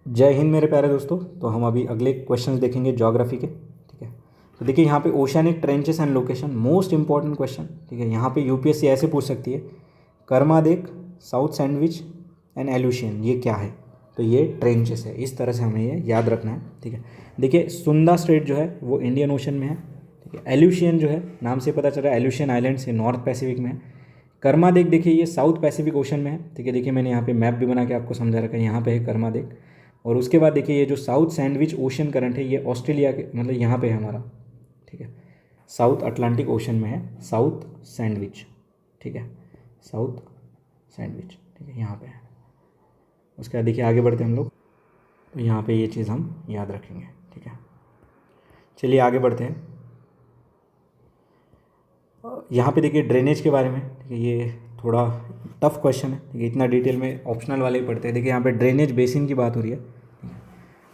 जय हिंद मेरे प्यारे दोस्तों। तो हम अभी अगले क्वेश्चंस देखेंगे ज्योग्राफी के। ठीक है, तो देखिए यहाँ पे oceanic trenches and location, most important question. ठीक है, यहाँ पे यूपीएससी ऐसे पूछ सकती है, कर्मादेक, साउथ सैंडविच एंड एल्यूशियन, ये क्या है? तो ये ट्रेंचेस है, इस तरह से हमें ये याद रखना है। ठीक है, देखिए सुंदा स्ट्रेट जो है वो इंडियन ओशन में है। ठीक है, एल्यूशियन जो है नाम से पता चल रहा है, एल्यूशियन आइलैंड्स ये नॉर्थ पैसिफिक में है। कर्मादेक देखिए ये साउथ पैसिफिक ओशन में है। ठीक है, देखिए मैंने यहाँ पे मैप भी बना के आपको समझा रखा है, यहाँ पे है कर्मादेक। और उसके बाद देखिए ये जो साउथ सैंडविच ओशन करंट है ये ऑस्ट्रेलिया के मतलब यहाँ पे है हमारा। ठीक है, साउथ अटलांटिक ओशन में है साउथ सैंडविच। ठीक है, साउथ सैंडविच, ठीक है, यहाँ पे है। उसके बाद देखिए आगे बढ़ते हैं हम लोग, तो यहाँ पे ये चीज़ हम याद रखेंगे। ठीक है, चलिए आगे बढ़ते हैं। यहाँ पे देखिए ड्रेनेज के बारे में। ठीक है, ये थोड़ा टफ क्वेश्चन है। ठीक है, इतना डिटेल में ऑप्शनल वाले ही पढ़ते हैं। देखिए यहाँ पे ड्रेनेज बेसिन की बात हो रही है।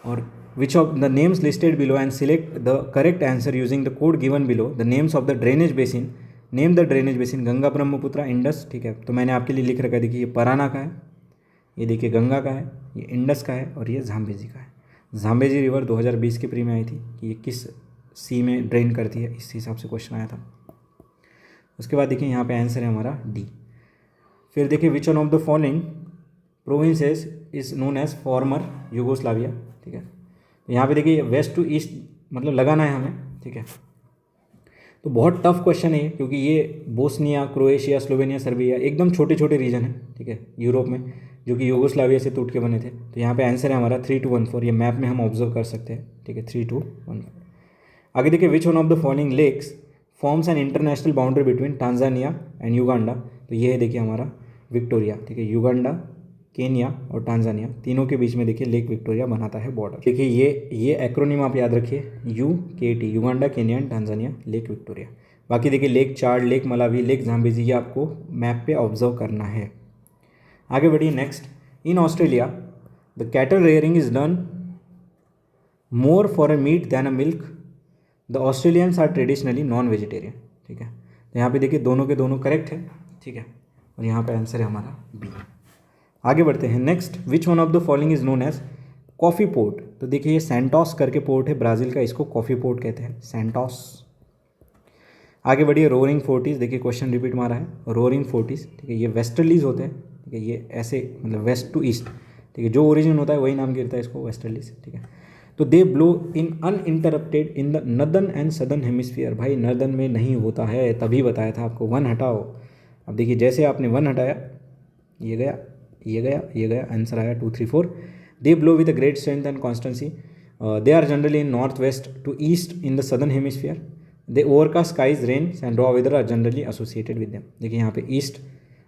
और विच of the names listed below and select the correct answer using the code given below. The names of the drainage basin, name the drainage basin, Ganga, Brahmaputra, Indus. ठीक है, तो मैंने आपके लिए लिख रखा है, देखिए ये पराना का है, ये देखिए गंगा का है, ये इंडस का है और ये झाम्बेजी का है। झाम्बेजी रिवर 2020 के प्री में आई थी कि ये किस सी में ड्रेन करती है, इस हिसाब से क्वेश्चन आया था। उसके बाद देखिए यहाँ पे आंसर है हमारा डी। फिर देखिए which one of the following provinces is known as former Yugoslavia. ठीक है, तो यहाँ पे देखिए वेस्ट टू ईस्ट मतलब लगाना है हमें। ठीक है, तो बहुत टफ क्वेश्चन है ये, क्योंकि ये बोस्निया, क्रोएशिया, स्लोवेनिया, सर्बिया एकदम छोटे छोटे रीजन है। ठीक है, यूरोप में, जो कि यूगोस्लाविया से टूट के बने थे। तो यहाँ पे आंसर है हमारा 3214। ये मैप में हम ऑब्जर्व कर सकते हैं। ठीक है, 3214। आगे देखिए which one of the following lakes forms an international boundary between Tanzania and Uganda. तो ये है देखिए हमारा विक्टोरिया। ठीक है, युगांडा, केनिया और टांजानिया तीनों के बीच में देखिए लेक विक्टोरिया बनाता है बॉर्डर। देखिए ये एक्रोनिम आप याद रखिए, UKT, Uganda, Kenya and Tanzania, lake Victoria. बाकी देखिए lake Chad, lake Malawi, lake Zambezi, ये आपको मैप पे ऑब्जर्व करना है। आगे बढ़िए next. In Australia the cattle rearing is done more for a meat than a milk. The Australians are traditionally non vegetarian. ठीक है, तो यहाँ पे देखिए दोनों के दोनों करेक्ट है। ठीक है, और यहाँ पे आंसर है हमारा बी। आगे बढ़ते हैं next. Which one of the following is known as coffee port. तो देखिए ये सेंटोस करके पोर्ट है ब्राज़ील का, इसको कॉफ़ी पोर्ट कहते हैं, सेंटोस। आगे बढ़िए रोरिंग फोर्टीज़। देखिए क्वेश्चन रिपीट मारा है, रोरिंग फोर्टीज़। ठीक है, ये वेस्टर्लीज होते हैं। ठीक है, ये ऐसे मतलब वेस्ट टू ईस्ट। ठीक है, जो ओरिजिन होता है वही नाम गिरता है इसको, वेस्टर्लीज। ठीक है, तो they blow in uninterrupted in the northern and southern hemisphere. भाई नर्दर्न में नहीं होता है, तभी बताया था आपको, वन हटाओ। अब देखिए जैसे आपने वन हटाया, ये गया, ये गया, ये गया, आंसर आया 2 3 4। They blow with a great strength and constancy. They are generally in north west to east in the southern hemisphere. They overcast skies, rain and raw weather are generally associated with them. देखिए यहाँ पे east,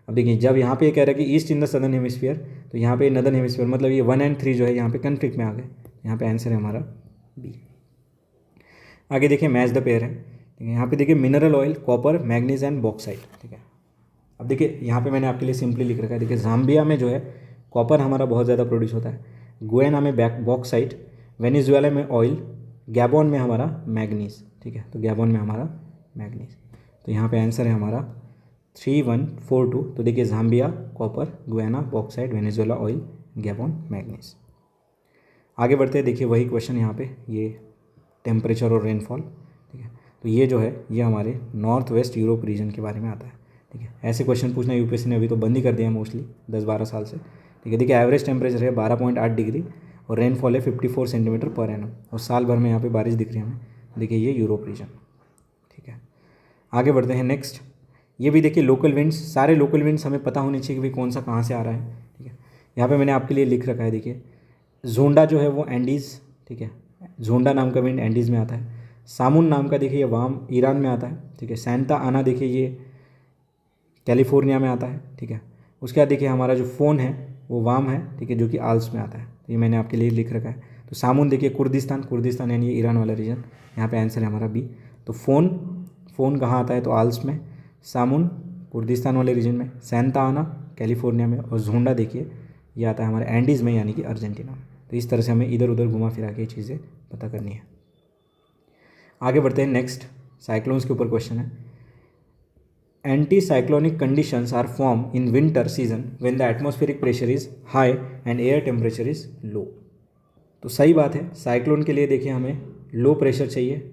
अब देखिए जब यहाँ पे कह रहा है कि east in the southern hemisphere, तो यहाँ पे नदर्न हेमिस्फीयर, मतलब ये 1 और 3 जो है यहाँ पे कन्फ्लिक्ट में आ गए। यहाँ पे आंसर है हमारा बी। आगे देखिए मैच द पेयर है। ठीक है, यहाँ पे देखिए mineral oil, copper, manganese and bauxite. ठीक है, अब देखिए यहाँ पे मैंने आपके लिए सिंपली लिख रखा है। देखिए जाम्बिया में जो है कॉपर हमारा बहुत ज़्यादा प्रोड्यूस होता है, गुयाना में बॉक्साइट, वेनेजुएला में ऑयल, गैबोन में हमारा मैग्नीज। ठीक है, तो गैबोन में हमारा मैग्नीज। तो यहाँ पे आंसर है हमारा 3142। तो देखिए Zambia, copper, Guyana, bauxite, Venezuela, oil, Gabon, manganese. आगे बढ़ते हैं। देखिए वही क्वेश्चन यहाँ पे, ये टेम्परेचर और रेनफॉल। ठीक है, तो ये जो है ये हमारे नॉर्थ वेस्ट यूरोप रीजन के बारे में आता है। ठीक है, ऐसे क्वेश्चन पूछना यूपीएससी ने अभी तो बंद ही कर दिया है मोस्टली 10-12 साल से। ठीक है, देखिए एवरेज टेम्परेचर है 12.8 डिग्री और रेनफॉल है 54 सेंटीमीटर पर एनम, और साल भर में यहाँ पे बारिश दिख रही है हमें। देखिए ये यूरोप रीजन। ठीक है, आगे बढ़ते हैं नेक्स्ट। ये भी देखिए लोकल विंड्स, सारे लोकल विंड्स हमें पता होने चाहिए कि भाई कौन सा कहाँ से आ रहा है। ठीक है, यहाँ पे मैंने आपके लिए लिख रखा है। देखिए जोंडा जो है वो एंडीज़। ठीक है, जोंडा नाम का विंड एंडीज़ में आता है। सामुन नाम का देखिए वाम ईरान में आता है। ठीक है, सैंता आना देखिए ये कैलिफोर्निया में आता है। ठीक है, उसके बाद देखिए हमारा जो फ़ोन है वो वाम है। ठीक है, जो कि आल्स में आता है। तो ये मैंने आपके लिए लिख रखा है। तो सामुन देखिए कुर्दिस्तान, कुर्दिस्तान यानी ये ईरान वाला रीजन। यहाँ पे आंसर है हमारा बी। तो फ़ोन कहाँ आता है? तो आल्स में, सामुन कुर्दिस्तान वाले रीजन में, सैंता आना कैलिफोर्निया में, और झोंडा देखिए ये आता है हमारे एंडीज़ में यानी कि अर्जेंटीना में। तो इस तरह से हमें इधर उधर घुमा फिरा के ये चीज़ें पता करनी है। आगे बढ़ते हैं नेक्स्ट। साइक्लोन्स के ऊपर क्वेश्चन है। Anti cyclonic conditions are form in winter season when the atmospheric pressure is high and air temperature is low. तो सही बात है, साइक्लोन के लिए देखिए हमें लो प्रेशर चाहिए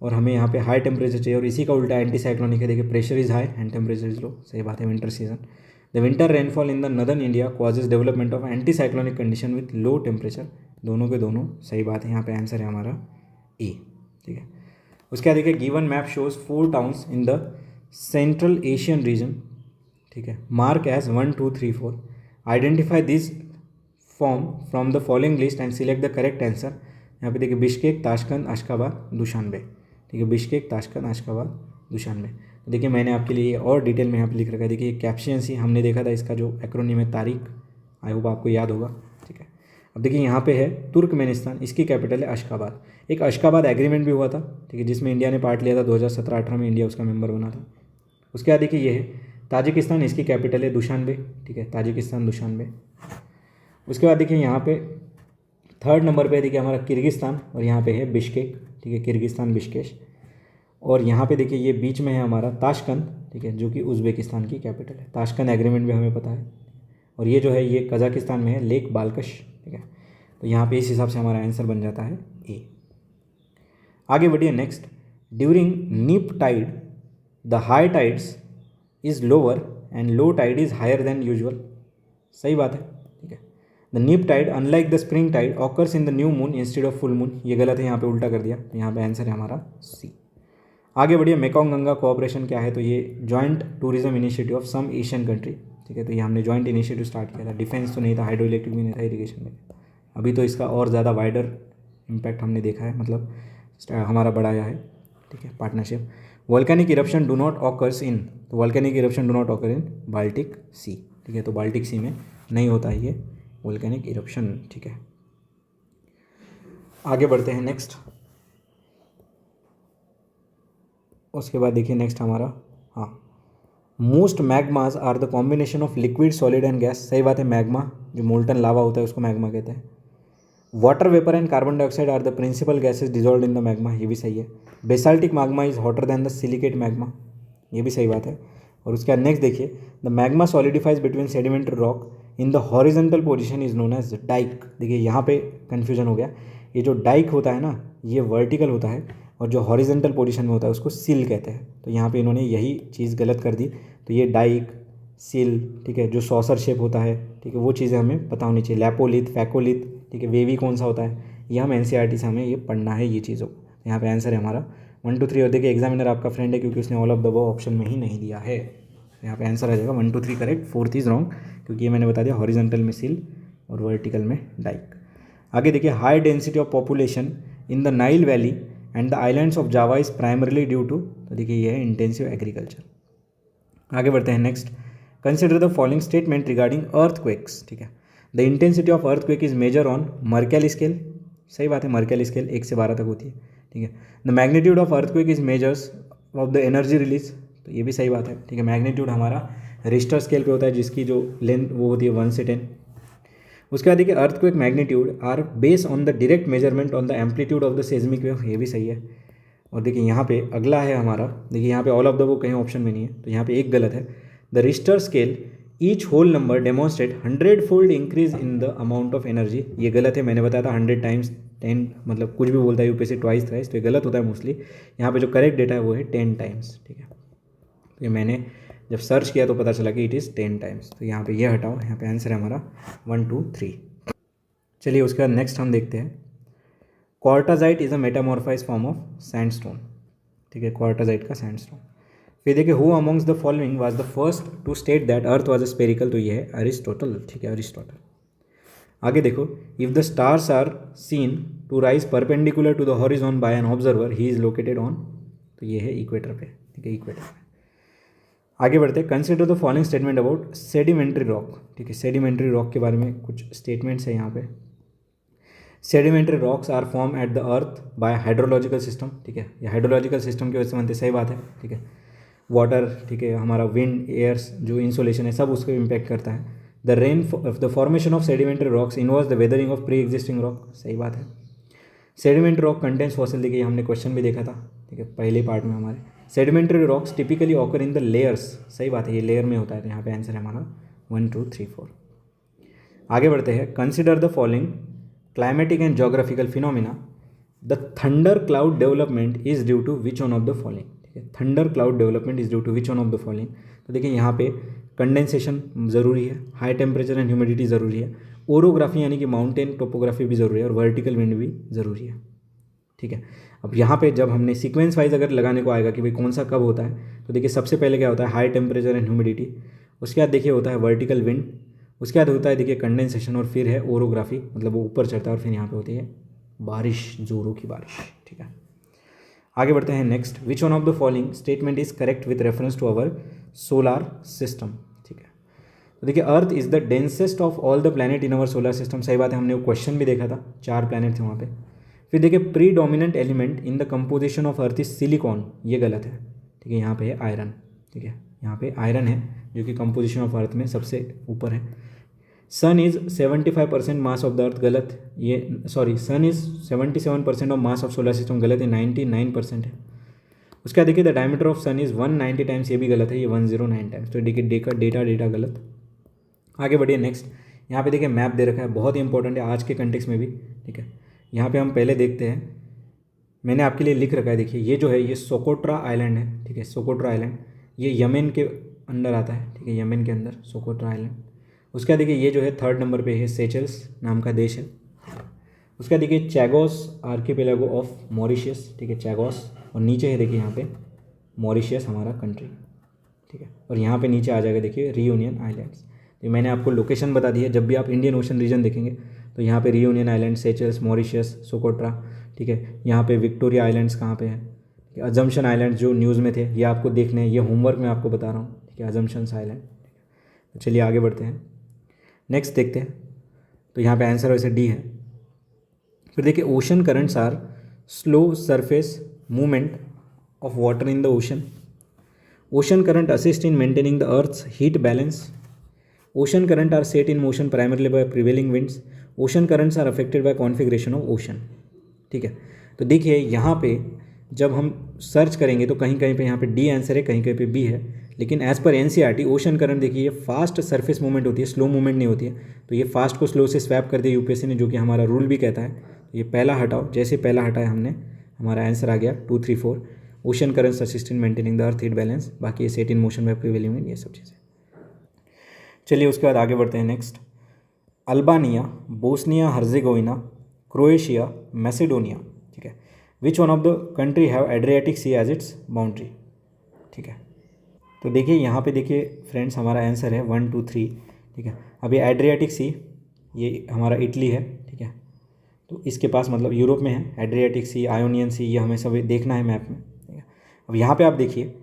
और हमें यहाँ पे हाई टेम्परेचर चाहिए, और इसी का उल्टा एंटी साइक्लोनिक है, देखिए pressure is high and temperature is लो। सही बात है, winter season. The winter rainfall in the northern India causes development of anti cyclonic condition with low temperature. दोनों के दोनों सही बात है, यहाँ पे आंसर है हमारा ए। ठीक है, उसके बाद देखिए given map shows 4 towns in the central Asian region. ठीक है, mark as 1 2 3 4। Identify this form from the following list and select the correct answer. यहाँ पे देखिए बिश्केक, ताशकंद, अशखाबाद, दुशानबे। ठीक है, बिश्केक, ताशकंद, अशखाबाद, दुशानबे। तो देखिए मैंने आपके लिए और डिटेल में यहाँ पे लिख रखा है। देखिए कैप्शियंसी हमने देखा था, इसका जो एक्रोनिम है तारिक, आई होप आपको याद होगा। ठीक है, अब देखिए यहाँ पे है तुर्कमेनिस्तान, इसकी कैपिटल है अशखाबाद। एक अशखाबाद एग्रीमेंट भी हुआ था, ठीक है, जिसमें इंडिया ने पार्ट लिया था 2017-18 में, इंडिया उसका मेंबर बना था। उसके बाद देखिए ये है ताजिकिस्तान, इसकी कैपिटल है दुशानबे। ठीक है, ताजिकिस्तान, दुशानबे। उसके बाद देखिए यहाँ पे थर्ड नंबर पे देखिए हमारा किर्गिस्तान, और यहाँ पे है बिश्केक। ठीक है, किर्गिस्तान, बिश्केश। और यहाँ पे देखिए ये बीच में है हमारा ताशकंद, ठीक है, जो कि उज़्बेकिस्तान की कैपिटल है। ताशकंद एग्रीमेंट भी हमें पता है। और ये जो है ये कजाकिस्तान में है, लेक बाल्कश। ठीक है, तो यहाँ पे इस हिसाब से हमारा आंसर बन जाता है ए। आगे बढ़िए next. During neap tide the high tides is lower and low tide is higher than usual. सही बात है। ठीक है, the neap tide unlike the spring tide occurs in the new moon instead of full moon. ये गलत है, यहाँ पे उल्टा कर दिया, तो यहाँ पे आंसर है हमारा सी। आगे बढ़िए, मेकोंग गंगा कोऑपरेशन क्या है, तो ये joint tourism initiative of some Asian country. ठीक है, तो ये हमने जॉइंट इनिशिएटिव स्टार्ट किया था। डिफेंस तो नहीं था, हाइड्रो इलेक्ट्रिक भी नहीं था, इरीगेशन में। अभी तो इसका और ज़्यादा वाइडर इम्पैक्ट हमने देखा है, मतलब हमारा बढ़ाया है। ठीक है, partnership. Volcanic eruption do not occurs in, तो volcanic eruption do not occur in Baltic sea. ठीक है, तो बाल्टिक सी में नहीं होता है ये वोल्केनिक इरप्शन। ठीक है, आगे बढ़ते हैं नेक्स्ट। उसके बाद देखिए नेक्स्ट हमारा, हाँ, most magmas are the combination of liquid, solid and gas. सही बात है, मैग्मा जो मोल्टन लावा होता है उसको मैग्मा कहते हैं। Water vapour and carbon dioxide are the principal gases dissolve in the magma, ये भी सही है। Basaltic magma is hotter than the silicate magma, ये भी सही बात है। और उसके बाद नेक्स्ट देखिए, the magma solidifies between sedimentary rock in the horizontal position is known as dyke. देखिए यहाँ पे कन्फ्यूजन हो गया, ये जो डाइक होता है ना ये वर्टिकल होता है, और जो हॉरिजॉन्टल पोजीशन में होता है उसको सिल कहते हैं। तो यहाँ पे इन्होंने यही चीज़ गलत कर दी, तो ये डाइक, सिल, ठीक है, जो सॉसर शेप होता है, ठीक है, वो चीज़ें हमें पता होनी चाहिए। लैपोलिथ, फैकोलिथ, ठीक है, वेवी कौन सा होता है, ये हम एनसीईआरटी से हमें ये पढ़ना है ये चीज़ों। तो यहाँ पे आंसर है हमारा 1 2 3। और देखिए एग्जामिनर आपका फ्रेंड है, क्योंकि उसने all of the above option में ही नहीं दिया है। यहाँ पे आंसर आ जाएगा 1 2 3 करेक्ट, 4th इज रॉन्ग, क्योंकि ये मैंने बता दिया हॉरिजॉन्टल में सिल और वर्टिकल में डाइक। आगे देखिए, high density of population in the Nile valley and the islands of Java is primarily due to, तो देखिए ये है इंटेंसिव एग्रीकल्चर। आगे बढ़ते हैं next. Consider the following statement regarding earthquakes. ठीक है, the intensity of earthquake is measure on Mercalli scale. सही बात है, मर्केल स्केल 1 से 12 तक होती है। ठीक है, the magnitude of earthquake is measures of the energy release, तो ये भी सही बात है। ठीक है, मैग्नीट्यूड हमारा रिश्टर स्केल पे होता है, जिसकी जो लेंथ वो होती है 1 से 10। उसके बाद देखिए, earthquake magnitude are based on the direct measurement on the amplitude of the seismic wave, ये भी सही है। और देखिए यहाँ पे अगला है हमारा, देखिए यहाँ पे ऑल ऑफ द वो कहीं ऑप्शन में नहीं है, तो यहाँ पे एक गलत है। The Richter scale each whole number demonstrate 100 fold increase in the amount of energy, ये गलत है। मैंने बताया था 100 टाइम्स 10, मतलब कुछ भी बोलता है यूपीएससी ट्वाइस थ्राइस, तो ये गलत होता है मोस्टली। यहाँ पे जो करेक्ट डेटा है वो है 10 टाइम्स। ठीक है, तो ये मैंने जब सर्च किया तो पता चला कि इट इज़ 10 टाइम्स, तो यहाँ पे ये हटाओ, यहाँ पे आंसर है हमारा 1 2 3। चलिए उसके बाद नेक्स्ट हम देखते हैं, quartzite is a metamorphose form of sandstone. ठीक है, क्वार्टाजाइट का सैंडस्टोन। फिर देखिए, who amongst the following was the first to state that earth was a spherical, तो ये है अरिस्टोटल। ठीक है, अरिस्टोटल। आगे देखो, if the stars are seen to rise perpendicular to the horizon by an observer, he is located on, तो ये है इक्वेटर पे। ठीक है, इक्वेटर पे। आगे बढ़ते हैं, consider the following statement about sedimentary rock. ठीक है, सेडिमेंट्री रॉक के बारे में कुछ स्टेटमेंट्स है यहाँ पे। Sedimentary rocks are form at the earth by hydrological system. ठीक है, ये हाइड्रोलॉजिकल सिस्टम की वजह से बनते, सही बात है। ठीक है, वाटर, ठीक है, हमारा विंड, एयर्स, जो इंसोलेशन है सब उसको इम्पैक्ट करता है। The formation of sedimentary rocks involves the weathering of pre existing rock, सही बात है। सेडिमेंट्री रॉक कंटेंट्स फॉसिल, देखिए हमने क्वेश्चन भी देखा था। ठीक है, पहले पार्ट में हमारे sedimentary rocks typically occur in the layers, सही बात है, ये लेयर में होता है, तो यहाँ पे आंसर है हमारा 1 2 3 4। आगे बढ़ते हैं, consider the following climatic and geographical phenomena, the thunder cloud development is due to which one of the following. ठीक है, thunder cloud development is due to which one of the following. तो देखिए यहाँ पे कंडेंसेशन ज़रूरी है, high temperature and humidity ज़रूरी है, ओरोग्राफी यानी कि माउंटेन टोपोग्राफी भी ज़रूरी है, और वर्टिकल विंड भी ज़रूरी है। ठीक है, अब यहाँ पे जब हमने सीक्वेंस वाइज अगर लगाने को आएगा कि भाई कौन सा कब होता है, तो देखिए सबसे पहले क्या होता है, हाई टेम्परेचर एंड ह्यूमिडिटी, उसके बाद देखिए होता है वर्टिकल विंड, उसके बाद होता है देखिए कंडेंसेशन, और फिर है ओरोग्राफी, मतलब वो ऊपर चढ़ता है, और फिर यहाँ पे होती है बारिश, जोरों की बारिश। ठीक है, आगे बढ़ते हैं next. Which one of the following statement is correct with reference to our solar system. ठीक है, तो देखिए earth is the densest of all the planet in our solar system, सही बात है, हमने वो क्वेश्चन भी देखा था, 4 प्लैनेट थे वहाँ पे। फिर देखिए predominant element in the composition of earth is silicon, ये गलत है। ठीक है, यहाँ पे है आयरन। ठीक है, यहाँ पे आयरन है जो कि कंपोजिशन ऑफ अर्थ में सबसे ऊपर है। Sun is 75% mass of the earth, गलत, ये sorry, sun is 77% of mass of solar system, गलत है, 99% है। उसके बाद देखिए the diameter of sun is 190 times, ये भी गलत है, ये 109 टाइम्स। तो देखिए डेटा गलत। आगे बढ़िए नेक्स्ट। यहाँ पे देखिए मैप दे रखा है, बहुत ही इंपॉर्टेंट है आज के कंटेक्स्ट में भी। ठीक है, यहाँ पे हम पहले देखते हैं, मैंने आपके लिए लिख रखा है, देखिए ये जो है ये सोकोट्रा आइलैंड है। ठीक है, सोकोट्रा आइलैंड ये यमेन के अंदर आता है। ठीक है, यमेन के अंदर सोकोट्रा आइलैंड। उसका देखिए ये जो है 3rd नंबर पे है, सेचल्स नाम का देश है। उसका देखिए चैगोस आर्किपेलागो ऑफ मॉरिशियस। ठीक है, चैगोस, और नीचे है देखिए यहाँ पे मॉरिशियस हमारा कंट्री। ठीक है, और यहाँ पे नीचे आ जाएगा देखिए रियूनियन आइलैंड्स। तो मैंने आपको लोकेशन बता दी है, जब भी आप इंडियन ओशन रीजन देखेंगे तो यहाँ पे रियूनियन आइलैंड, सेचल्स, मॉरिशियस, सोकोट्रा। ठीक है, यहाँ पे विक्टोरिया आइलैंड्स कहाँ पे है, अजम्पशन आइलैंड जो न्यूज़ में थे, ये आपको देखने हैं, ये होमवर्क में आपको बता रहा हूँ। ठीक है, अजम्पशंस आइलैंड। तो चलिए आगे बढ़ते हैं, नेक्स्ट देखते हैं। तो यहाँ पे आंसर वैसे डी है। फिर देखिए ocean currents are slow surface movement of water in the ocean. Ocean current assist in maintaining the earth's heat balance. Ocean current are set in motion primarily by prevailing winds. Ocean currents are affected by configuration of ocean. ठीक है, तो देखिए यहाँ पे जब हम search करेंगे तो कहीं कहीं पे यहाँ पे डी आंसर है, कहीं कहीं पे बी है, लेकिन as per NCERT ocean current देखिए ये फास्ट सरफेस मूवमेंट होती है, स्लो मूवमेंट नहीं होती है। तो ये फास्ट को स्लो से स्वैप कर दिया यूपीएससी ने, जो कि हमारा रूल भी कहता है। ये पहला हटाओ, जैसे पहला हटाया हमने, हमारा आंसर आ गया 2, 3, 4। Ocean currents assist in maintaining the earth heat balance, बाकी ये set in motion by prevailing wind, ये सब चीज़ें। चलिए उसके बाद आगे बढ़ते हैं next. Albania, Bosnia Herzegovina, Croatia, Macedonia. ठीक है, which one of the country have Adriatic sea as its boundary. ठीक है, तो देखिए यहाँ पे देखिए फ्रेंड्स हमारा आंसर है 1, 2, 3। ठीक है, अब ये एड्रियाटिक सी ये हमारा इटली है। ठीक है, तो इसके पास मतलब यूरोप में है, एड्रियाटिक सी, आयोनियन सी, ये हमें सब देखना है मैप में। ठीक है, अब यहाँ पे आप देखिए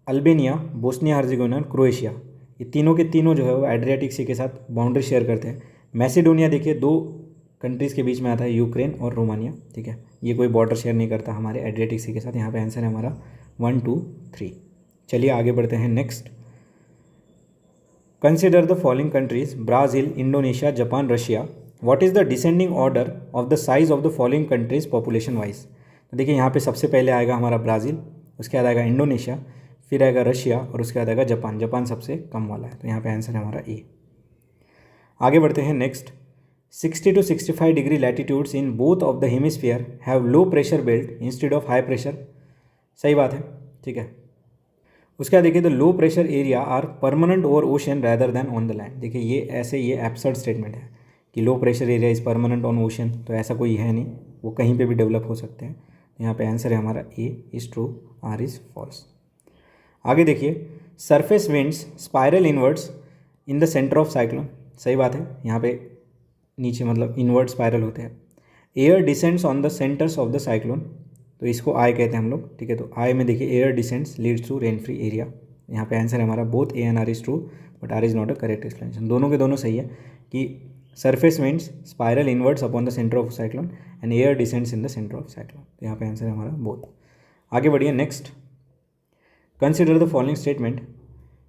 अल्बानिया, बोस्निया हर्जेगोविना, क्रोएशिया, ये तीनों के तीनों जो है वो एड्रियाटिक सी के साथ बाउंड्री शेयर करते हैं। मैसेडोनिया देखिए 2 कंट्रीज़ के बीच में आता है, यूक्रेन और रोमानिया। ठीक है, ये कोई बॉर्डर शेयर नहीं करता हमारे एड्रियाटिक सी के साथ। यहाँ पे आंसर है हमारा 1, 2, 3। चलिए आगे बढ़ते हैं next. Consider the following countries, Brazil, Indonesia, Japan, Russia. What is the descending order of the size of the following countries population wise. तो देखिए यहाँ पे सबसे पहले आएगा हमारा ब्राज़ील, उसके बाद आएगा इंडोनेशिया, फिर आएगा रशिया, और उसके बाद आएगा जापान। जापान सबसे कम वाला है, तो यहाँ पे आंसर है हमारा ए। आगे बढ़ते हैं next. 60 to 65 degree latitudes in both of the hemisphere have low pressure belt instead of high pressure. सही बात है। ठीक है, उसके बाद देखिए the low pressure area are permanent over ocean rather than on the land. देखिए ये ऐसे ये एब्सर्ड स्टेटमेंट है कि low pressure area is permanent on ocean, तो ऐसा कोई है नहीं, वो कहीं पे भी डेवलप हो सकते हैं। यहाँ पे आंसर है हमारा A is true, R is false. आगे देखिए surface winds spiral inwards in the centre of cyclone. सही बात है, यहाँ पे नीचे मतलब इनवर्ड स्पायरल होते हैं। Air descends on the centres of the cyclone, तो इसको आई कहते हैं हम लोग। ठीक है, तो आई में देखिए air descends leads to rain free area. यहाँ पे आंसर है हमारा both A and R is true, but R is not a correct explanation. दोनों के दोनों सही है कि surface winds spiral inwards upon the centre of cyclone and air descends in the centre of cyclone. तो यहाँ पे आंसर है हमारा बोथ। आगे बढ़िए next. Consider the following statement.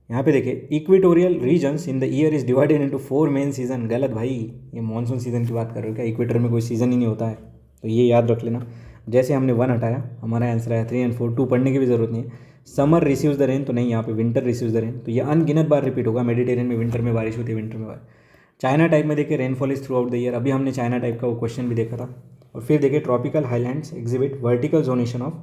यहाँ पे देखिए equatorial regions in the year is divided into 4 main season. गलत भाई, ये मानसून सीजन की बात कर रहे हो क्या? इक्वेटर में कोई सीज़न ही नहीं होता है, तो ये याद रख लेना। जैसे हमने 1 हटाया, हमारा आंसर आया 3 और 4। 2 पढ़ने की भी जरूरत नहीं है। समर रिसीव्स द रेन, तो नहीं, यहाँ पे विंटर रिसीव्स द रेन, तो ये अनगिनत बार रिपीट होगा। मेडिटेरियन में विंटर में बारिश होती है, विंटर में बारिश। चाइना टाइप में देखिए rainfall is through out the year, अभी हमने चाइना टाइप का वो क्वेश्चन भी देखा था। और फिर देखिए tropical highlands exhibit vertical zonation of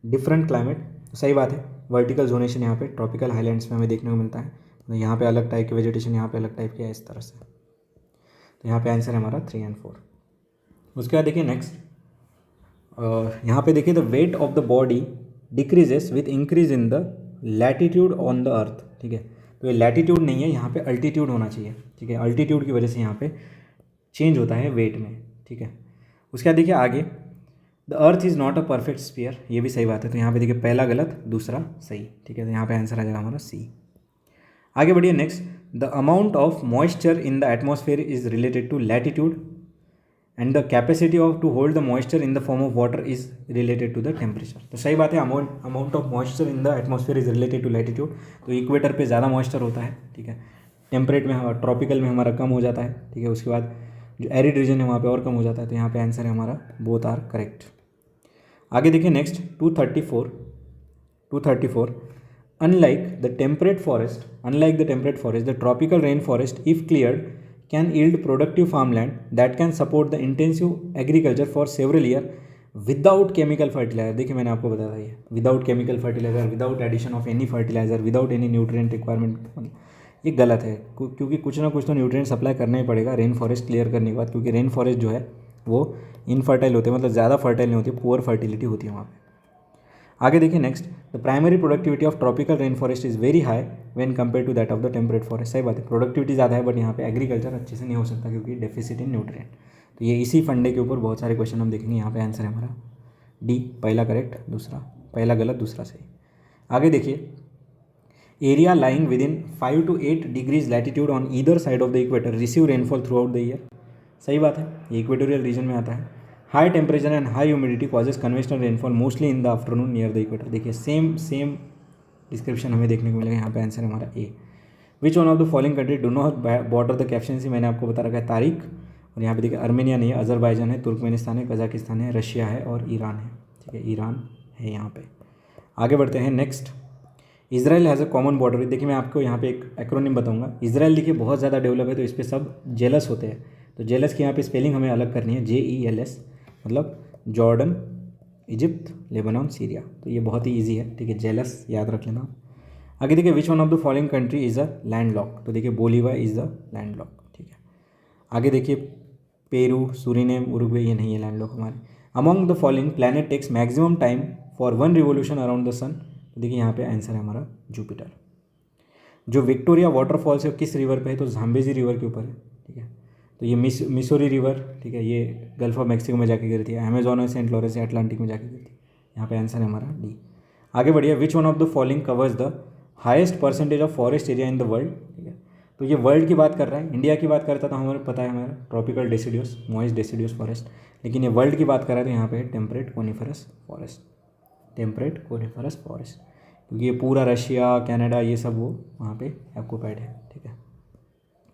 different climate, तो सही बात है, वर्टिकल जोनेशन यहाँ पे ट्रॉपिकल हाईलैंड्स में हमें देखने को मिलता है। तो यहाँ पे अलग टाइप की वेजिटेशन, यहाँ पे अलग टाइप की है, इस तरह से। तो यहाँ पे आंसर है हमारा 3 और 4। उसके बाद देखिए नेक्स्ट, यहाँ पे देखिए the weight of the body decreases with increase in the latitude on the earth, ठीक है। तो ये लैटिट्यूड नहीं है, यहाँ पे अल्टीट्यूड होना चाहिए, ठीक है। अल्टीट्यूड की वजह से यहाँ पे चेंज होता है वेट में, ठीक है। उसके बाद देखिए आगे, the earth is not a perfect sphere, ये भी सही बात है। तो यहाँ पे देखिए पहला गलत दूसरा सही, ठीक है। तो यहाँ पे आंसर आ जाएगा हमारा सी। आगे बढ़िए next, the amount of moisture in the atmosphere is related to latitude and the capacity of to hold the moisture in the form of water is related to the temperature. तो सही बात है, amount of moisture in the atmosphere is related to latitude. तो equator पे ज़्यादा moisture होता है, ठीक है। टेम्परेट में, ट्रॉपिकल में हमारा कम हो जाता है, ठीक है। उसके बाद जो एरिड रीजन है वहाँ पे और कम हो जाता है। तो यहाँ पे आंसर है हमारा बोथ आर करेक्ट। आगे देखिए next 234, unlike the temperate forest the tropical rain forest if cleared can yield productive farmland that can support the intensive agriculture for several years without chemical fertilizer। देखिए मैंने आपको बताया था ये without chemical fertiliser, without addition of any fertiliser, without any nutrient requirement, ये गलत है, क्योंकि कुछ ना कुछ तो न्यूट्रिएंट सप्लाई करना ही पड़ेगा रेन फॉरेस्ट क्लियर करने के बाद, क्योंकि रेन फॉरेस्ट जो है वो इनफर्टाइल होते हैं, मतलब ज़्यादा फर्टाइल नहीं होती, पुअर फर्टिलिटी होती है वहाँ पर। आगे देखिए next, the primary productivity of tropical rain forest is very high when compare to that of the temperate forest. सही बात है, प्रोडक्टिविटी ज़्यादा है, बट यहाँ पे एग्रीकल्चर अच्छे से नहीं हो सकता क्योंकि डेफिसिट इन न्यूट्रिएंट। तो ये इसी फंडे के ऊपर बहुत सारे क्वेश्चन हम देखेंगे। यहाँ पे आंसर है हमारा डी, पहला करेक्ट दूसरा, पहला गलत दूसरा सही। आगे देखिए, area lying within 5 to 8 degrees latitude on either side of the equator receive rainfall throughout the year. सही बात है, ये इक्वेटोरियल रीजन में आता है। High temperature and high humidity causes conventional rainfall mostly in the afternoon near the equator. देखिए same description हमें देखने को मिलेगा। यहाँ पे आंसर है हमारा A. Which one of the following country do not border the caption सी, मैंने आपको बता रखा है तारीख। और यहाँ पे देखिए अर्मेनिया नहीं है, अजरबैजान है, तुर्कमेनिस्तान है, कजाकिस्तान है, रशिया है और ईरान है, ठीक है। ईरान है यहाँ पे। आगे बढ़ते हैं next, Israel has a common border. देखिए मैं आपको यहाँ पे एक एक्रोनिम बताऊँगा। इजराइल देखिए बहुत ज़्यादा डेवलप है, तो इस पर सब जेलस होते हैं। तो जेलस की यहाँ पे स्पेलिंग हमें अलग करनी है, JELS, मतलब जॉर्डन, इजिप्ट, लेबनान, सीरिया। तो ये बहुत ही इजी है, ठीक है, जेलस याद रख लेना। आगे देखिए, which one of the following country is a land lock. तो देखिए Bolivia is the land lock, ठीक है। आगे देखिए, पेरू, सूरीनेम, उरुग्वे, ये नहीं है लैंड लॉक हमारे। Among the following planet takes maximum time for one revolution around the sun. तो देखिए यहाँ पे आंसर है हमारा जुपिटर। जो विक्टोरिया वाटरफॉल्स है किस रिवर पे है, तो झाम्बेजी रिवर के ऊपर है, ठीक है। तो ये मिसोरी रिवर, ठीक है, ये गल्फ ऑफ मैक्सिको में जाके गिरी थी। अमेजोन और सेंट लॉरेंस अटलांटिक में जाके गिरी थी। यहाँ पे आंसर है हमारा डी। आगे बढ़िए, which one of the following covers the highest percentage of forest area in the world, ठीक है। तो ये वर्ल्ड की बात कर रहा है, इंडिया की बात करता तो हमें पता है हमारा tropical deciduous moist deciduous forest, लेकिन ये वर्ल्ड की बात कर रहा है तो यहाँ पे temperate coniferous forest, temperate coniferous forest, क्योंकि ये पूरा रशिया, कनाडा, ये सब वो वहाँ पे ऑक्यूपाइड है, ठीक है।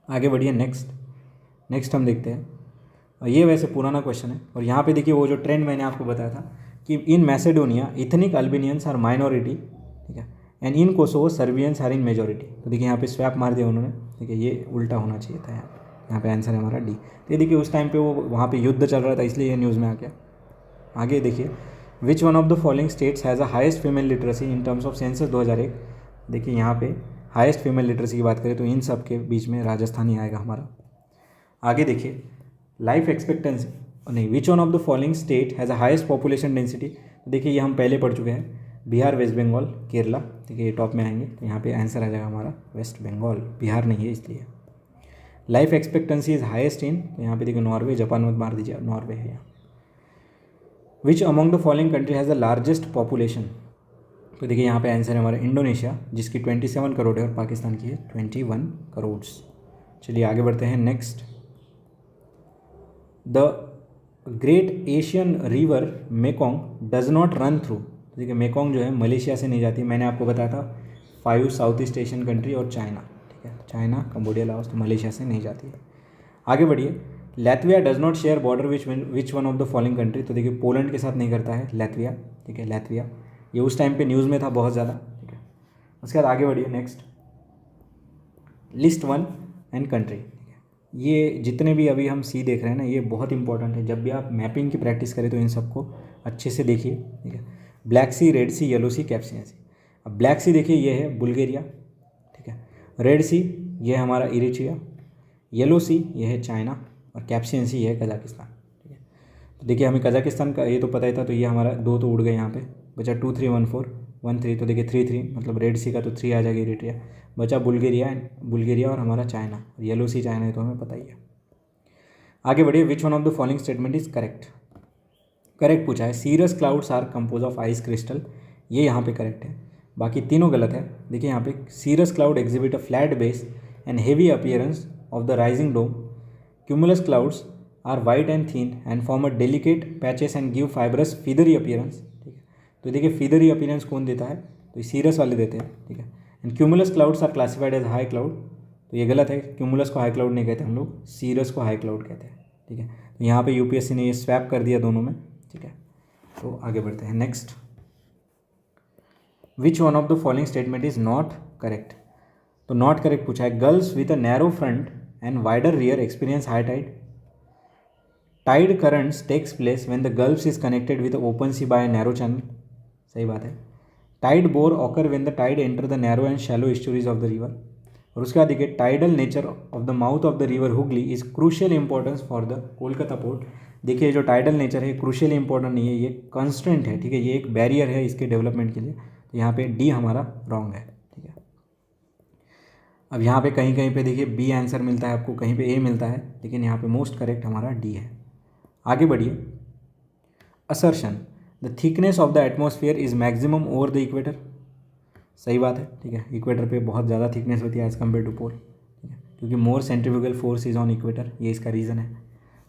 आगे बढ़िए नेक्स्ट हम देखते हैं। ये वैसे पुराना क्वेश्चन है, और यहाँ पे देखिए वो जो ट्रेंड मैंने आपको बताया था कि in Macedonia ethnic Albanians are minority, ठीक है, and in Kosovo Serbians are in majority. तो देखिए यहाँ पे स्वैप मार दिया उन्होंने, ठीक है, ये उल्टा होना चाहिए था यहाँ पे आंसर है हमारा डी। तो ये देखिए उस टाइम पे वो वहाँ पे युद्ध चल रहा था, इसलिए ये न्यूज़ में आ गया। आगे देखिए, which one of the following states has a highest female literacy in terms of census 2001। देखिए यहाँ पे हाईएस्ट फीमेल लिटरेसी की बात करें तो इन सब के बीच में राजस्थान ही आएगा हमारा। आगे देखिए, लाइफ एक्सपेक्टेंसी नहीं, विच one of the following state has a highest population density. देखिए ये हम पहले पढ़ चुके हैं, बिहार, वेस्ट बंगाल, केरला, ठीक है, ये टॉप में आएंगे। तो यहाँ पे आंसर आ जाएगा हमारा वेस्ट बंगाल, बिहार नहीं है इसलिए। Life expectancy is highest in, तो यहाँ पे देखिए नॉर्वे, जापान मत मार दीजिए, नॉर्वे है यहाँ। Which among the following country has the largest population. तो देखिए यहाँ पे आंसर है हमारा इंडोनेशिया, जिसकी 27 करोड़ है, और पाकिस्तान की है 21 करोड़। चलिए आगे बढ़ते हैं next, the great Asian river Mekong does not run through. देखिए मेकोंग जो है मलेशिया से नहीं जाती, मैंने आपको बताया था 5 साउथ ईस्ट एशियन कंट्री और चाइना, ठीक है, चाइना, कंबोडिया, लाओस, तो मलेशिया से नहीं जाती है। आगे बढ़िए, Latvia does not share border which one of the following country. तो देखिए पोलैंड के साथ नहीं करता है लैत्विया, ठीक है, लैत्विया, ये उस टाइम पे न्यूज़ में था बहुत ज़्यादा, ठीक है। उसके बाद आगे बढ़िए नेक्स्ट, लिस्ट 1 एंड कंट्री, ठीक है। ये जितने भी अभी हम सी देख रहे हैं ना, ये बहुत इंपॉर्टेंट है। जब भी आप मैपिंग की प्रैक्टिस करें तो इन सबको अच्छे से देखिए, ठीक है। ब्लैक सी, रेड सी, येलो सी, कैप्सियन सी। अब ब्लैक सी देखिए, ये है बुल्गारिया, ठीक है। रेड सी ये है हमारा इरिट्रिया, येलो सी ये है चाइना, और कैप्सियन सी ये है कजाकिस्तान, ठीक है। तो देखिए हमें कजाकिस्तान का ये तो पता ही था, तो ये हमारा 2 तो उड़ गए यहाँ पे, बचा 2 3 1 4 1 3, तो देखिए 3 3 मतलब रेड सी का तो 3 आ जाएगा इरिट्रिया, बचा बुल्गारिया और हमारा चाइना, और येलो सी चाइना है तो हमें पता ही है। आगे बढ़िए, which one of the following statement is correct. Correct पूछा है, cirrus clouds are compose of ice crystal, ये यहाँ पे करेक्ट है, बाकी तीनों गलत है। देखिए यहाँ पे cirrus cloud exhibit a flat base and heavy appearance of the rising dome, cumulus clouds are white and thin and form a delicate patches and give fibrous feathery appearance, ठीक है। तो देखिए फीदरी अपीयरेंस कौन देता है, तो ये सीरस वाले देते हैं, ठीक है। And cumulus clouds are classified as high cloud, तो ये गलत है, क्यूमुलस को हाई क्लाउड नहीं कहते हम लोग, सीरस को हाई क्लाउड कहते हैं, ठीक है। तो यहाँ पे यूपीएससी ने ये स्वैप कर दिया दोनों में, ठीक है। तो आगे बढ़ते हैं next, which one of the following statement is not correct. तो नॉट करेक्ट पूछा है, gulfs with a narrow front and wider rear experience high tide, tide currents takes place when the gulf is connected with open sea by narrow channel, सही बात है। Tide bore occur when the tide enter the narrow and shallow estuaries of the river, और उसके बाद देखिए tidal nature of the mouth of the river Hooghly is crucial importance for the Kolkata port. देखिए जो tidal nature है crucial important नहीं है, ये कंस्टेंट है, ठीक है, ये एक बैरियर है इसके डेवलपमेंट के लिए, तो यहाँ पे डी हमारा रॉन्ग है, ठीक है। अब यहाँ पे कहीं कहीं पे देखिए बी आंसर मिलता है आपको, कहीं पे ए मिलता है, लेकिन यहाँ पे मोस्ट करेक्ट हमारा डी है। आगे बढ़िए, assertion the thickness of the atmosphere is maximum over the equator, सही बात है, ठीक है। इक्वेटर पे बहुत ज़्यादा थिकनेस होती है एज़ कम्पेयर टू पोल, ठीक है, क्योंकि more centrifugal force is on equator, ये इसका रीज़न है।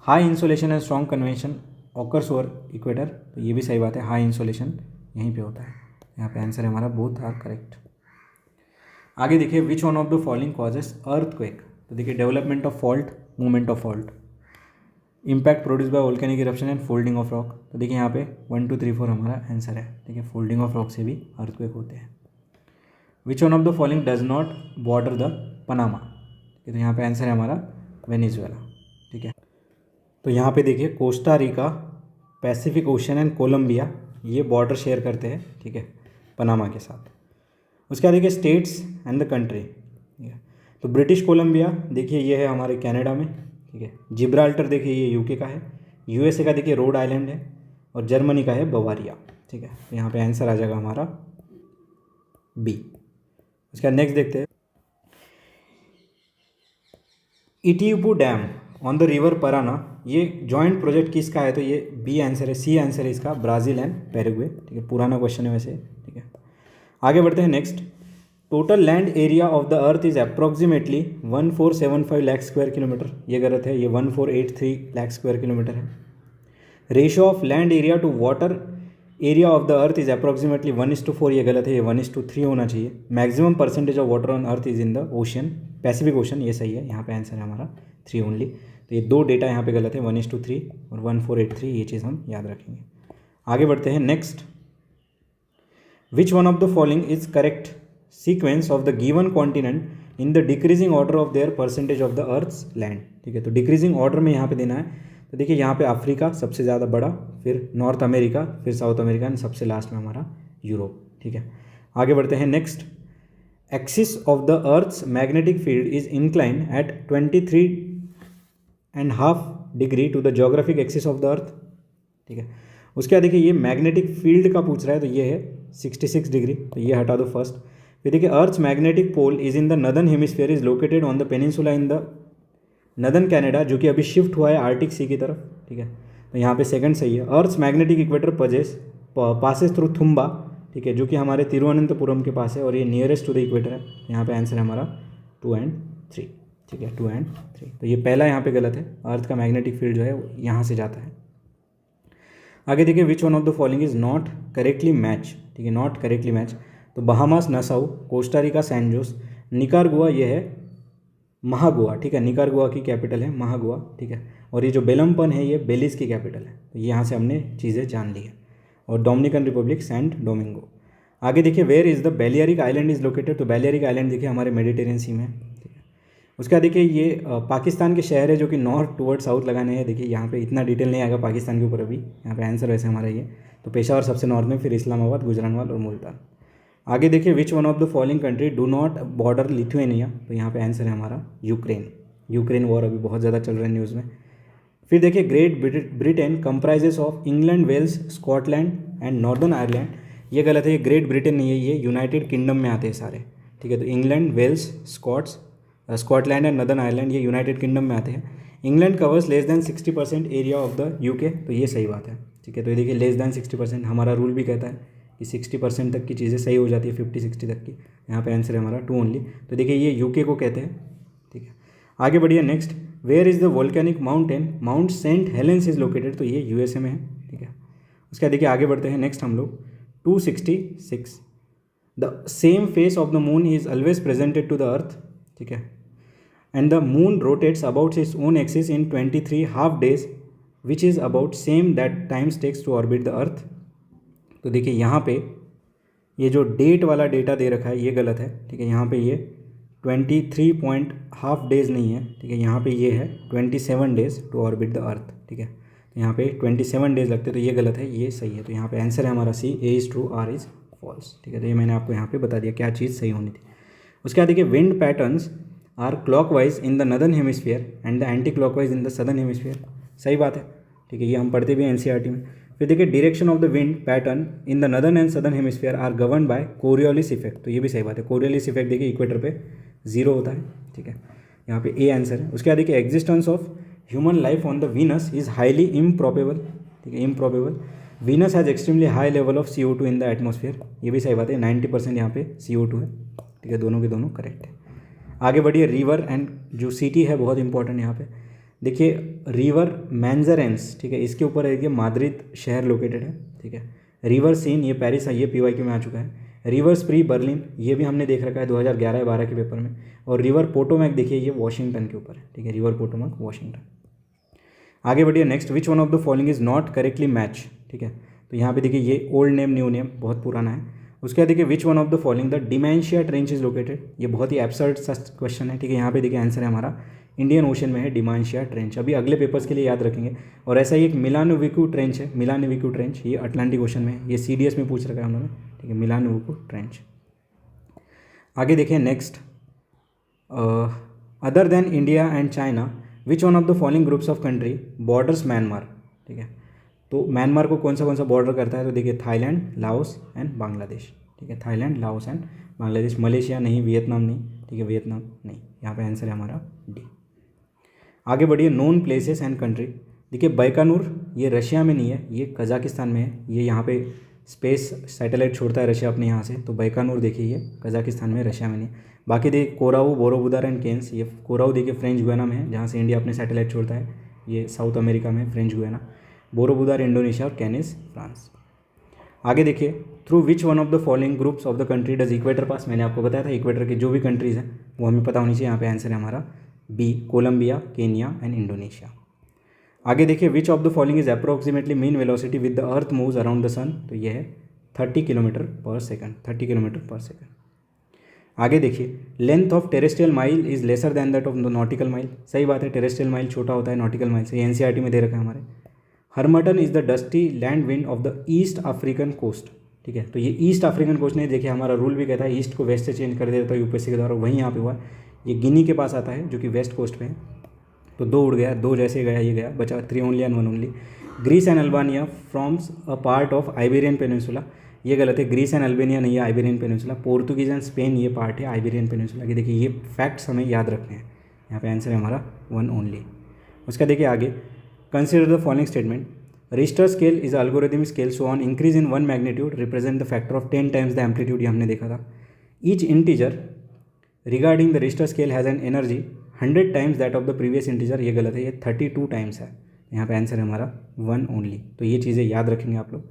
High insolation and strong convention occurs over equator, तो ये भी सही बात है, हाई इंसोलेशन यहीं पे होता है। यहाँ पे आंसर है हमारा बोथ आर करेक्ट। आगे देखिए, which one of the following causes earthquake. तो देखिए development of fault, movement of fault, impact produce by volcanic eruption and folding of rock. तो देखिए यहाँ पे 1 2 3 4 हमारा आंसर है, ठीक है। फोल्डिंग ऑफ रॉक से भी अर्थक्वेक होते हैं। विच one of the following does not border the Panama, तो यहाँ पे आंसर है हमारा वेनेजुएला, ठीक है। तो यहाँ पे देखिए Costa Rica, Pacific ocean and Colombia ये बॉर्डर शेयर करते हैं, ठीक है, पनामा के साथ। उसके बाद देखिए स्टेट्स एंड द कंट्री, ठीक है। तो ब्रिटिश कोलंबिया देखिए ये है हमारे कनाडा में, ठीक है। जिब्राल्टर देखिए ये यूके का है, यूएसए का देखिए रोड आइलैंड है, और जर्मनी का है बवारिया, ठीक है। तो यहाँ पे आंसर आ जाएगा हमारा बी। उसके बाद नेक्स्ट देखते हैं, Itaipu dam on the river Parana, ये जॉइंट प्रोजेक्ट किसका है, तो ये बी आंसर है, सी आंसर है इसका, ब्राज़ील एंड पैराग्वे, ठीक है। पुराना क्वेश्चन है वैसे, ठीक है। आगे बढ़ते हैं next, total land area of the earth is approximately 1475 lakh square kilometre, ये गलत है, ये 1483 लाख स्क्वायर किलोमीटर है। Ratio of land area to water area of the earth is approximately 1:4, ये गलत है, ये 1:3 होना चाहिए। Maximum percentage of water on earth is in the ocean, Pacific ocean, ये सही है, यहाँ पे आंसर है हमारा 3 ओनली। तो ये 2 डेटा यहाँ पे गलत है, 1:3 और 1483, ये चीज़ हम याद रखेंगे। आगे बढ़ते हैं next, which one of the following is correct sequence of the given continent in the decreasing order of their percentage of the earth's land, ठीक है। तो डिक्रीजिंग ऑर्डर में यहाँ पे देना है, तो देखिए यहाँ पे अफ्रीका सबसे ज़्यादा बड़ा, फिर नॉर्थ अमेरिका, फिर साउथ अमेरिका एंड सबसे लास्ट में हमारा यूरोप, ठीक है। आगे बढ़ते हैं next, axis of the earth's magnetic field is incline at 23.5 degree to the geographic axis of the earth, ठीक है। उसके बाद देखिए ये मैग्नेटिक फील्ड का पूछ रहा है, तो ये है 66 डिग्री, तो ये हटा दो फर्स्ट। फिर देखिए earth's magnetic pole is in the northern hemisphere is located on the peninsula in the northern Canada, जो कि अभी शिफ्ट हुआ है आर्टिक सी की तरफ, ठीक है। तो यहाँ पे सेकंड सही है। Earth's magnetic equator passes through Thumba, ठीक है, जो कि हमारे तिरुवनंतपुरम के पास है, और ये नियरेस्ट टू द इक्वेटर है। यहाँ पे आंसर है हमारा 2 और 3, ठीक है, 2 और 3। तो ये पहला यहाँ पे गलत है, अर्थ का मैग्नेटिक फील्ड जो है यहाँ से जाता है। आगे देखिए, which one of the following is not correctly match, ठीक है, नॉट करेक्टली मैच। तो Bahamas Nassau, Costa Rica San Jose, Nicaragua ये है महागुआ, ठीक है, निकारागुआ की कैपिटल है महागुआ, ठीक है। और ये जो बेलमपन है ये बेलिज की कैपिटल है, तो यहाँ से हमने चीज़ें जान ली है। और डोमिनिकन रिपब्लिक सेंट डोमिंगो। आगे देखिए, where is the Balearic island is located, तो बेलियरिक आइलैंड देखिए हमारे मेडिटेरियन सी में, ठीक है। उसके बाद देखिए ये पाकिस्तान के शहर है जो कि नॉर्थ टुवर्ड साउथ लगाने हैं। देखिए यहाँ पे इतना डिटेल नहीं आएगा पाकिस्तान के ऊपर अभी, यहाँ पे आंसर वैसे हमारा ये। तो पेशावर सबसे नॉर्थ में, फिर इस्लामाबाद, गुजरानवाल और मुल्तान। आगे देखिए which one of the following country do not border Lithuania, तो यहाँ पे आंसर है हमारा यूक्रेन। यूक्रेन वॉर अभी बहुत ज़्यादा चल रहा है न्यूज़ में। फिर देखिए Great Britain comprises of England, Wales, Scotland and Northern Ireland. ये गलत है, ये ग्रेट ब्रिटेन नहीं है, ये यूनाइटेड किंगडम में आते हैं सारे, ठीक है। तो England, Wales, Scotland and Northern Ireland ये यूनाइटेड किंगडम में आते हैं। England covers less than 60% area of the UK, तो ये सही बात है, ठीक है। तो ये देखिए लेस दैन 60%, हमारा रूल भी कहता है कि 60% तक की चीज़ें सही हो जाती है, 50-60 तक की। यहाँ पे आंसर है हमारा 2 ओनली। तो देखिए ये यूके को कहते हैं, ठीक है। आगे बढ़िए next, where is the volcanic mountain Mount Saint Helens is located, तो ये यूएसए में है, ठीक है। उसके बाद देखिए आगे बढ़ते हैं नेक्स्ट हम लोग 266, the same face of the moon is always presented to the earth, ठीक है। And the moon rotates about its own axis in 23 half days which is about same that times takes to orbit the earth. तो देखिए यहाँ पे ये जो date वाला data दे रखा है ये गलत है, ठीक है। यहाँ पे ये 23.5 डेज़ नहीं है, ठीक है। यहाँ पे ये है 27 days to orbit the earth, ठीक है। तो यहाँ पे 27 डेज़ लगते हैं, तो ये गलत है, ये सही है। तो यहाँ पे आंसर है हमारा C, A is true, R is false, ठीक है। तो ये मैंने आपको यहाँ पे बता दिया क्या चीज़ सही होनी थी। उसके बाद देखिए wind patterns are clockwise in the northern hemisphere and the anti clockwise in the southern hemisphere, सही बात है, ठीक है। ये हम पढ़ते भी हैं एनसीईआरटी में। फिर देखिए direction of the wind pattern in the northern and southern hemisphere are govern by Coriolis effect, तो ये भी सही बात है। कोरियोलिस इफेक्ट देखिए इक्वेटर पे 0 होता है, ठीक है। यहाँ पे ए आंसर है। उसके बाद देखिए existence of human life on the Venus is highly improbable, ठीक है, improbable. Venus has extremely high level of CO2 in the atmosphere, ये भी सही बात है, 90% यहाँ पे CO2 है, ठीक है। दोनों के दोनों करेक्ट है। आगे बढ़िए रिवर एंड जो सिटी है बहुत इंपॉर्टेंट यहाँ पे, देखिए रिवर मैंजरेंस, ठीक है, इसके ऊपर है कि माद्रिद शहर लोकेटेड है, ठीक है। रिवर सीन ये पेरिस है, ये PYQ में आ चुका है। रिवर स्प्री बर्लिन, ये भी हमने देख रखा है 2011-12 के पेपर में। और रिवर पोटोमैक देखिए ये वॉशिंगटन के ऊपर है, ठीक है, रिवर पोटोमैक वॉशिंगटन। आगे बढ़िए next, which one of the following is not correctly match, ठीक है। तो यहाँ पे देखिए ये ओल्ड नेम न्यू नेम बहुत पुराना है। उसके बाद देखिए which one of the following the dementia trench is located, ये बहुत ही एब्सर्ड सा क्वेश्चन है, ठीक है। यहाँ पे देखिए आंसर है हमारा इंडियन ओशन में है डिमेंशिया ट्रेंच, अभी अगले पेपर्स के लिए याद रखेंगे। और ऐसा ही एक मिलानोविकू ट्रेंच है, मिलानोविकू ट्रेंच, ये अटलांटिक ओशन में है, ये CDS में पूछ रखा है उन्होंने, ठीक है, मिलानोविकू ट्रेंच। आगे देखिए next, other than India and China which one of the following groups of country borders Myanmar, ठीक है। तो म्यांमार को कौन सा बॉर्डर करता है, तो देखिए थाईलैंड, लाओस एंड बांग्लादेश, ठीक है। Thailand, Laos and Bangladesh. Malaysia नहीं, वियतनाम नहीं, ठीक है, वियतनाम नहीं। यहाँ पे आंसर है हमारा डी। आगे बढ़िए नोन प्लेसेस एंड कंट्री, देखिए बैकानूर ये रशिया में नहीं है, ये कजाकिस्तान में है। ये यहाँ पे स्पेस सैटेलाइट छोड़ता है रशिया अपने यहाँ से, तो बैकानूर देखिए ये कजाकिस्तान में, रशिया में नहीं। बाकी देखिए कोराऊ, बोरोबुदार एंड केन्स, ये कोराऊ देखिए फ्रेंच गुयाना में है, जहाँ से इंडिया अपने सैटेलाइट छोड़ता है, ये साउथ अमेरिका में फ्रेंच गुयाना। बोरोबुदार इंडोनेशिया और कैनिस फ्रांस। आगे देखिए through which one of the following groups of the country does equator pass, मैंने आपको बताया था इक्वेटर की जो भी कंट्रीज़ हैं वो हमें पता होनी चाहिए। यहाँ पे आंसर है हमारा B, Colombia, Kenya and Indonesia. आगे देखिए which of the following is approximately mean velocity with the earth moves around the sun, तो ये है 30 किलोमीटर पर सेकंड, 30 किलोमीटर पर सेकंड। आगे देखिए length of terrestrial mile is lesser than that of the nautical mile, सही बात है, टेरेस्ट्रियल माइल छोटा होता है नॉटिकल माइल से, NCERT में दे रखा है हमारे। Harmattan is the dusty land wind of the East African coast, ठीक है। तो ये ईस्ट अफ्रीकन कोस्ट नहीं, देखिए हमारा रूल भी कहता है ईस्ट को वेस्ट से चेंज कर देता है UPSC के द्वारा, वहीं यहाँ पे हुआ है। ये गिनी के पास आता है जो कि वेस्ट कोस्ट पे है, तो 2 उड़ गया, 2 जैसे गया ये गया, बचा 3 only and 1 only. Greece and Albania forms a part of Iberian peninsula, ये गलत है, ग्रीस एंड अल्बानिया नहीं है, Iberian peninsula. Portuguese and Spain ये पार्ट है आइबेरियन पेनिनसुला की, देखिए ये फैक्ट्स हमें याद रखने हैं। यहाँ पे आंसर है हमारा 1 ओनली। उसका देखिए आगे, consider the following statement, Richter scale is algorithm scale so on increase in 1 magnitude represent the factor of 10 times the amplitude, ये हमने देखा था। Each integer regarding the Richter scale has an energy 100 times that of the previous integer, ये गलत है, ये 32 times है। यहाँ पे आंसर है हमारा 1 ओनली। तो ये चीज़ें याद रखेंगे आप लोग।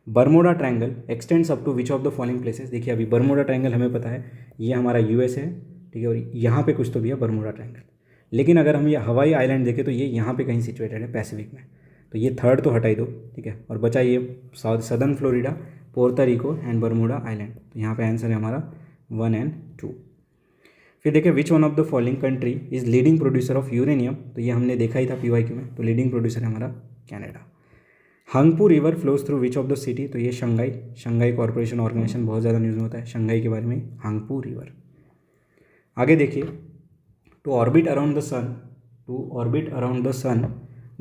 Bermuda triangle extends up to which of the following places, देखिए अभी बर्मुडा ट्रायंगल हमें पता है ये हमारा US है, ठीक है, और यहाँ पे कुछ तो भी है बर्मुडा ट्रायंगल। लेकिन अगर हम ये हवाई आइलैंड देखें तो ये यहाँ पे कहीं सिचुएटेड है पैसिफिक में, तो ये थर्ड तो हटा ही दो, ठीक है। और बचा ये southern Florida, Puerto Rico and Bermuda island, तो यहाँ पे आंसर है हमारा 1 एंड 2। फिर देखिए which one of the following country is leading producer of uranium, तो ये हमने देखा ही था PYQ में, तो लीडिंग प्रोड्यूसर है हमारा Canada. Huangpu river flows through which of the city, तो ये शंघाई, शंघाई कॉर्पोरेशन ऑर्गेनाइजेशन बहुत ज़्यादा न्यूज़ में होता है शंघाई के बारे में, हंगपू रिवर। आगे देखिए, to orbit around the sun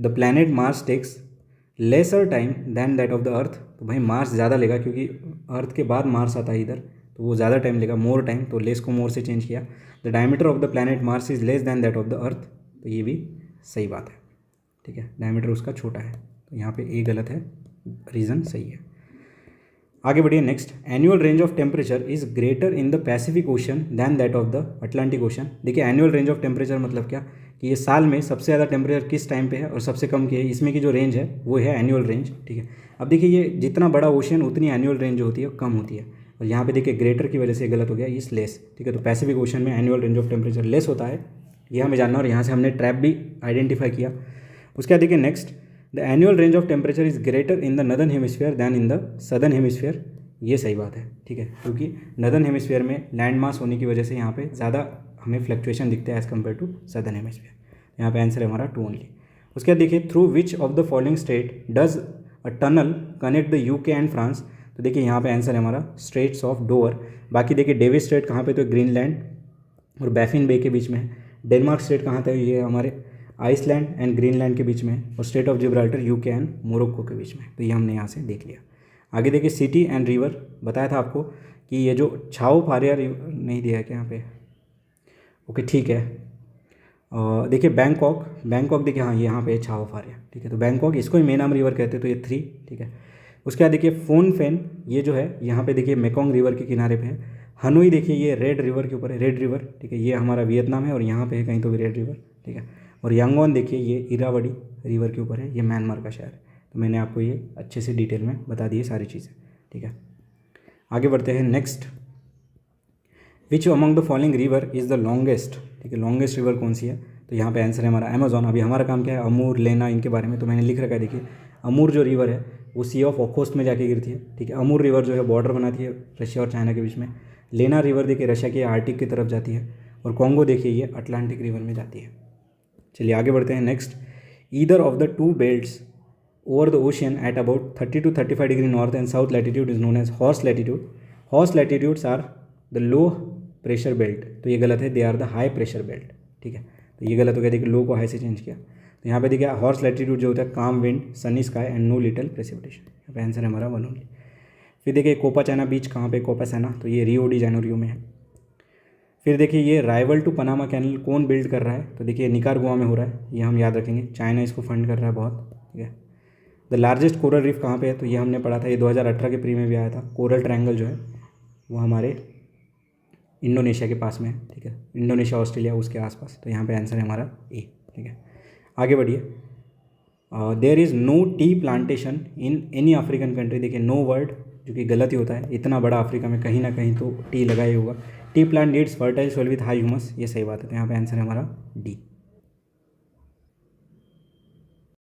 the planet Mars takes lesser time than that of the earth, तो भाई मार्स ज़्यादा लेगा क्योंकि अर्थ के बाद मार्स आता है इधर, तो वो ज़्यादा टाइम लेगा, मोर टाइम, तो लेस को मोर से चेंज किया। The diameter of the planet Mars is less than that of the earth, तो ये भी सही बात है, ठीक है, डायमीटर उसका छोटा है, तो यहाँ पे ए गलत है, रीज़न सही है। आगे बढ़िए next, annual range of temperature is greater in the Pacific ocean than that of the Atlantic ocean. देखिए एनुअल रेंज ऑफ टेम्परेचर मतलब क्या, कि ये साल में सबसे ज़्यादा टेम्परेचर किस टाइम पे है और सबसे कम की है, इसमें की जो रेंज है वो है एनुअल रेंज, ठीक है। अब देखिए ये जितना बड़ा ओशन उतनी एनुअल रेंज जो होती है कम होती है, और यहाँ पे देखिए ग्रेटर की वजह से गलत हो गया, इस लेस, ठीक है। तो पैसिफिक ओशन में annual range of temperature less होता है, ये हमें जानना, और यहाँ से हमने ट्रैप भी आइडेंटिफाई किया। उसके बाद देखिए next, the annual range of temperature is greater in the northern hemisphere than in the southern hemisphere, ये सही बात है, ठीक है, क्योंकि नदर्न हेमिस्फीयर में लैंड मास होने की वजह से यहाँ पे ज़्यादा हमें फ्लक्चुएशन दिखते हैं as compare to southern hemisphere. यहाँ पे आंसर है हमारा 2 ओनली। उसके बाद देखिए, through which of the following state does a tunnel connect the UK and France, तो देखिए यहाँ पे आंसर है हमारा स्ट्रेट्स ऑफ डोवर। बाकी देखिए डेविस स्ट्रेट कहाँ पे, तो ग्रीनलैंड और बैफिन बे के बीच में है। डेनमार्क स्टेट कहाँ था, ये हमारे आइसलैंड एंड ग्रीनलैंड के बीच में है, और state of Gibraltar UK and Morocco के बीच में, तो ये हमने यहाँ से देख लिया। आगे देखिए, सिटी एंड रिवर, बताया था आपको कि ये जो छाओ फारिया नहीं दिया है क्या यहाँ पे, ओके ठीक है। देखिए बैंकॉक देखिए, हाँ यहाँ पे छाओ फारिया, ठीक है, तो बैंकॉक, इसको ही मेनाम रिवर कहते हैं, तो ये 3, ठीक है। उसके बाद देखिए फोन फेन, ये जो है यहाँ पे देखिए मेकोंग रिवर के किनारे पे है। हनोई देखिए ये रेड रिवर के ऊपर है, रेड रिवर, ठीक है, ये हमारा वियतनाम है, और यहाँ पे है कहीं तो भी रेड रिवर, ठीक है। और यांगोन देखिए ये इरावदी रिवर के ऊपर है, ये म्यांमार का शहर है। तो मैंने आपको ये अच्छे से डिटेल में बता दी है सारी चीज़ें, ठीक है। आगे बढ़ते हैं next, which among the following river is the longest, ठीक है, लॉन्गेस्ट रिवर कौन सी है, तो यहाँ पे आंसर है हमारा अमेजॉन। अभी हमारा काम क्या है, अमूर, लेना, इनके बारे में, तो मैंने लिख रखा है। देखिए अमूर जो रिवर है वो सी ऑफ ओखोस्ट में जाके गिरती है, ठीक है। अमूर रिवर जो है बॉर्डर बनाती है रशिया और चाइना के बीच में। लेना रिवर देखिए रशिया के आर्टिक की तरफ जाती है, और कॉन्गो देखिए ये अटलांटिक रिवर में जाती है। चलिए आगे बढ़ते हैं next, either of the 2 belts over the ocean at about 30 to 35 degree north and south latitude is known as horse latitude. Horse latitudes are the low pressure belt, तो ये गलत है, they are the high pressure belt, ठीक है, तो ये गलत हो गया। देखिए लो को हाई से चेंज किया, तो यहाँ पे देखिए हॉर्स लैटिट्यूड जो होता है काम wind, Sunny sky and know little precipitation, यहाँ पे आंसर है हमारा 1 ओनली। फिर देखिए कोपाचाना बीच कहाँ पे, कोपासाना, तो ये रियो डी जेनेरियो में है। फिर देखिए ये राइवल टू पनामा कैनल कौन बिल्ड कर रहा है, तो देखिए निकारागुआ में हो रहा है, ये हम याद रखेंगे, चाइना इसको फंड कर रहा है बहुत, ठीक है। द लार्जेस्ट कोरल रीफ कहाँ पे है, तो ये हमने पढ़ा था, ये 2018 के प्री में भी आया था। कोरल ट्रायंगल जो है वो हमारे इंडोनेशिया के पास में है, ठीक है, इंडोनेशिया ऑस्ट्रेलिया उसके आसपास, तो यहाँ पे आंसर है हमारा ए, ठीक है। आगे बढ़िए, there is no tea plantation in any African country, देखिए नो वर्ड जो कि गलत ही होता है, इतना बड़ा अफ्रीका में कहीं ना कहीं तो टी लगा ही होगा। T plant needs fertile soil with high humus, ये सही बात है, तो यहाँ पे आंसर है हमारा डी।